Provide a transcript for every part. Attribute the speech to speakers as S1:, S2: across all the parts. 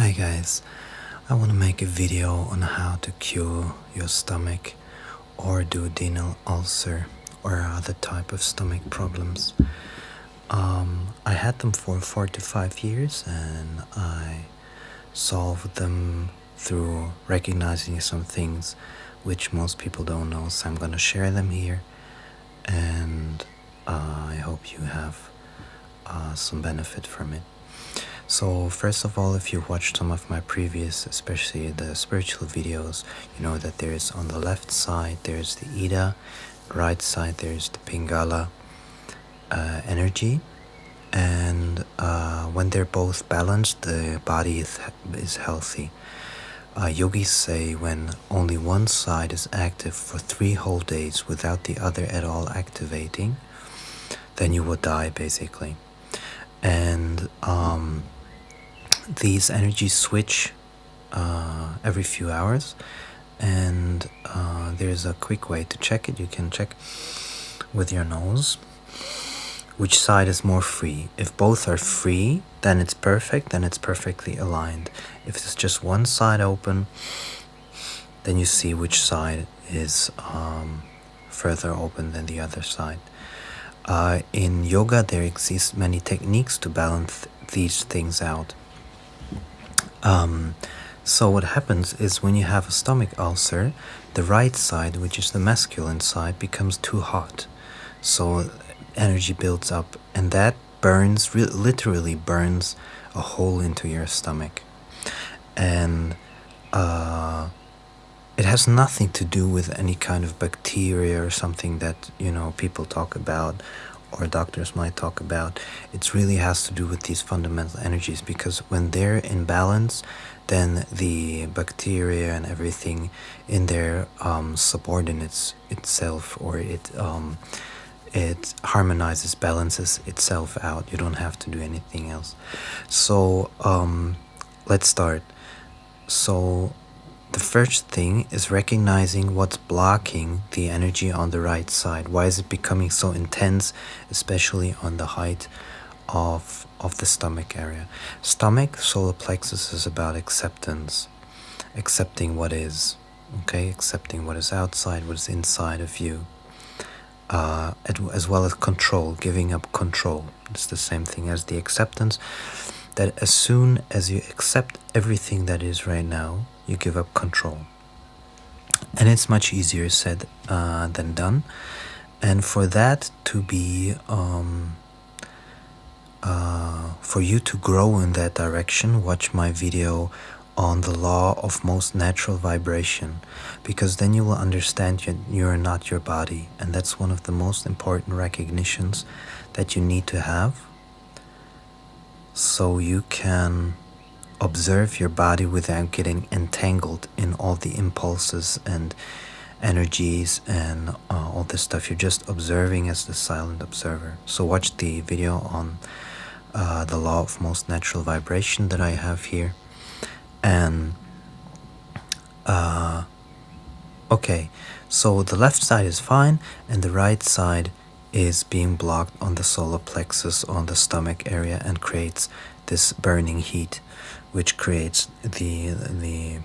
S1: Hi guys, I want to make a video on how to cure your stomach or duodenal ulcer or other type of stomach problems. I had them for 4 to 5 years and I solved them through recognizing some things which most people don't know, so I'm going to share them here and I hope you have some benefit from it. So first of all, if you watched some of my previous, especially the spiritual videos, you know that there's on the left side there's the Ida, right side there's the Pingala energy, and when they're both balanced, the body is healthy. Yogis say when only one side is active for 3 whole days without the other at all activating, then you will die basically. And these energies switch every few hours, and there's a quick way to check it. You can check with your nose which side is more free. If both are free, then it's perfect, then it's perfectly aligned. If it's just one side open, then you see which side is further open than the other side. In yoga there exist many techniques to balance these things out. So what happens is when you have a stomach ulcer, the right side, which is the masculine side, becomes too hot. So energy builds up and that burns, literally burns a hole into your stomach. And it has nothing to do with any kind of bacteria or something that, you know, people talk about or doctors might talk about. It really has to do with these fundamental energies, because when they're in balance, then the bacteria and everything in there subordinates itself, or it harmonizes, balances itself out. You don't have to do anything else. So let's start. So the first thing is recognizing what's blocking the energy on the right side. Why is it becoming so intense, especially on the height of the stomach area? Stomach, solar plexus, is about acceptance, accepting what is, okay, accepting what is outside, what is inside of you, as well as control, giving up control. It's the same thing as the acceptance, that as soon as you accept everything that is right now, you give up control. And it's much easier said than done. And for that to be, for you to grow in that direction, watch my video on the law of most natural vibration, because then you will understand you're not your body. And that's one of the most important recognitions that you need to have, so you can observe your body without getting entangled in all the impulses and energies and all this stuff. You're just observing as the silent observer. So watch the video on the law of most natural vibration that I have here. And okay, so the left side is fine and the right side is being blocked on the solar plexus, on the stomach area, and creates this burning heat, which creates the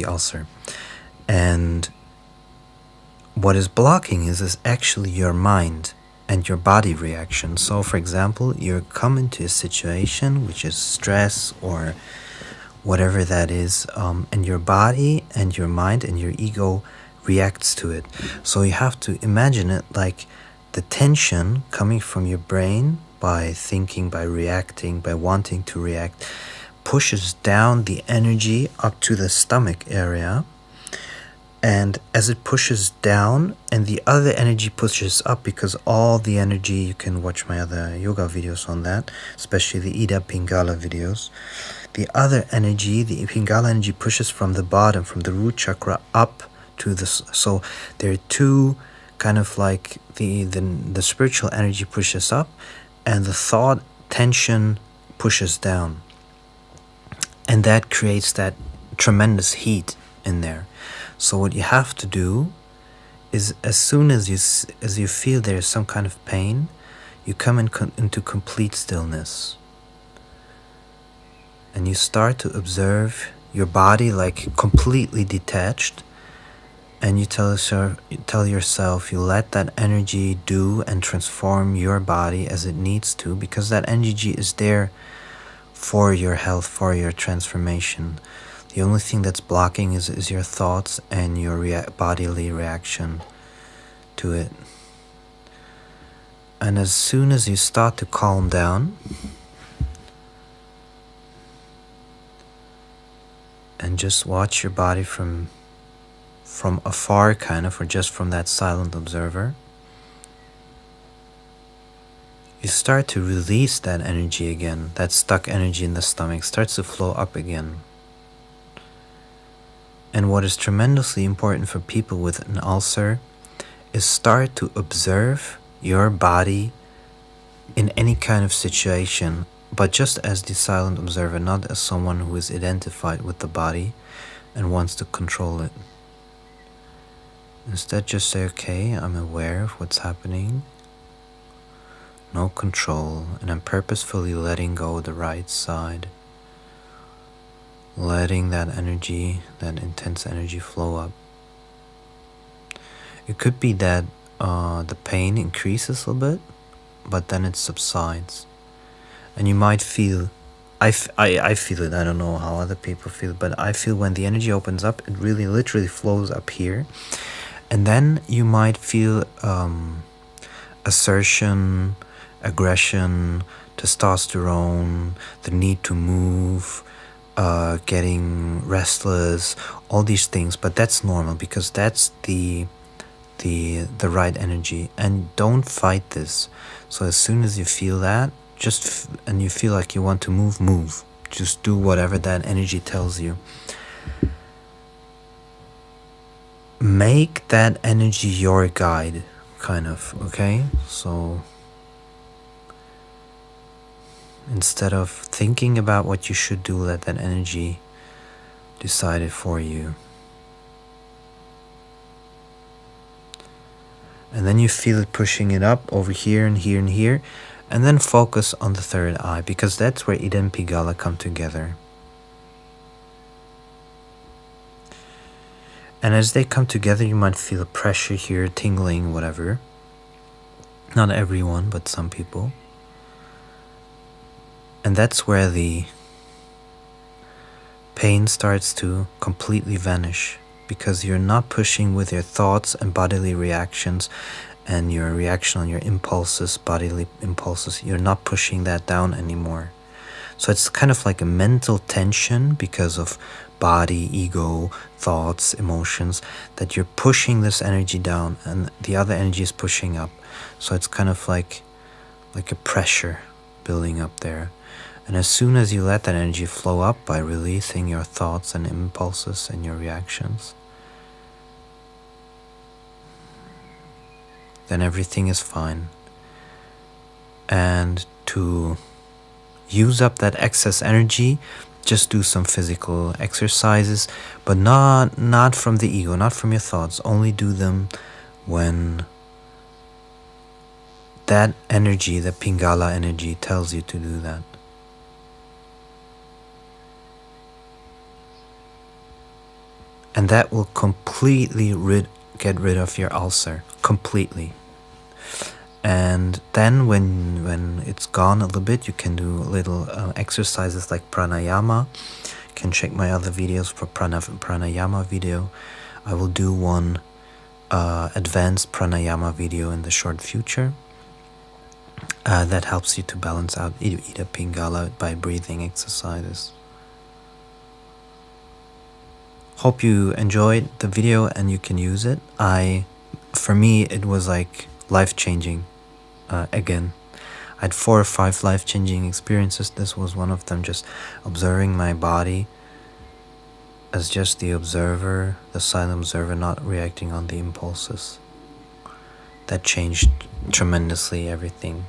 S1: ulcer. And what is blocking is actually your mind and your body reaction. So for example, you come into a situation which is stress or whatever that is, and your body and your mind and your ego reacts to it. So you have to imagine it like the tension coming from your brain by thinking, by reacting, by wanting to react, pushes down the energy up to the stomach area. And as it pushes down and the other energy pushes up, because all the energy, you can watch my other yoga videos on that, especially the Ida Pingala videos. The other energy, the Pingala energy, pushes from the bottom, from the root chakra up to the, so there are two kind of like the spiritual energy pushes up and the thought tension pushes down, and that creates that tremendous heat in there. So what you have to do is, as soon as you feel there's some kind of pain, you come into complete stillness. And you start to observe your body like completely detached. And you tell yourself you let that energy do and transform your body as it needs to, because that energy is there for your health, for your transformation. The only thing that's blocking is your thoughts and your bodily reaction to it. And as soon as you start to calm down and just watch your body from afar, kind of, or just from that silent observer, you start to release that energy again. That stuck energy in the stomach starts to flow up again. And what is tremendously important for people with an ulcer is start to observe your body in any kind of situation, but just as the silent observer, not as someone who is identified with the body and wants to control it. Instead, just say, okay, I'm aware of what's happening. No control, and I'm purposefully letting go the right side. Letting that energy, that intense energy, flow up. It could be that the pain increases a little bit, but then it subsides. And you might feel, I feel it, I don't know how other people feel, but I feel when the energy opens up, it really literally flows up here. And then you might feel assertion, aggression, testosterone, the need to move, getting restless, all these things. But that's normal, because that's the right energy. And don't fight this. So as soon as you feel that, and you feel like you want to move. Just do whatever that energy tells you. Make that energy your guide, kind of, okay? So instead of thinking about what you should do, let that energy decide it for you. And then you feel it pushing it up over here and here and here. And then focus on the third eye, because that's where Ida and Pingala come together. And as they come together, you might feel pressure here, tingling, whatever. Not everyone, but some people. And that's where the pain starts to completely vanish, because you're not pushing with your thoughts and bodily reactions and your reaction on your impulses, bodily impulses. You're not pushing that down anymore. So it's kind of like a mental tension because of body, ego, thoughts, emotions, that you're pushing this energy down and the other energy is pushing up. So it's kind of like a pressure building up there. And as soon as you let that energy flow up by releasing your thoughts and impulses and your reactions, then everything is fine. And to use up that excess energy, just do some physical exercises, but not from the ego, not from your thoughts. Only do them when that energy, the Pingala energy, tells you to do that. And that will completely get rid of your ulcer, completely. And then when it's gone a little bit, you can do little exercises like pranayama. You can check my other videos for pranayama video. I will do one advanced pranayama video in the short future. That helps you to balance out Ida Pingala by breathing exercises. Hope you enjoyed the video and you can use it. For me, it was like life-changing. Again, I had 4 or 5 life-changing experiences. This was one of them, just observing my body as just the observer, the silent observer, not reacting on the impulses. That changed tremendously everything.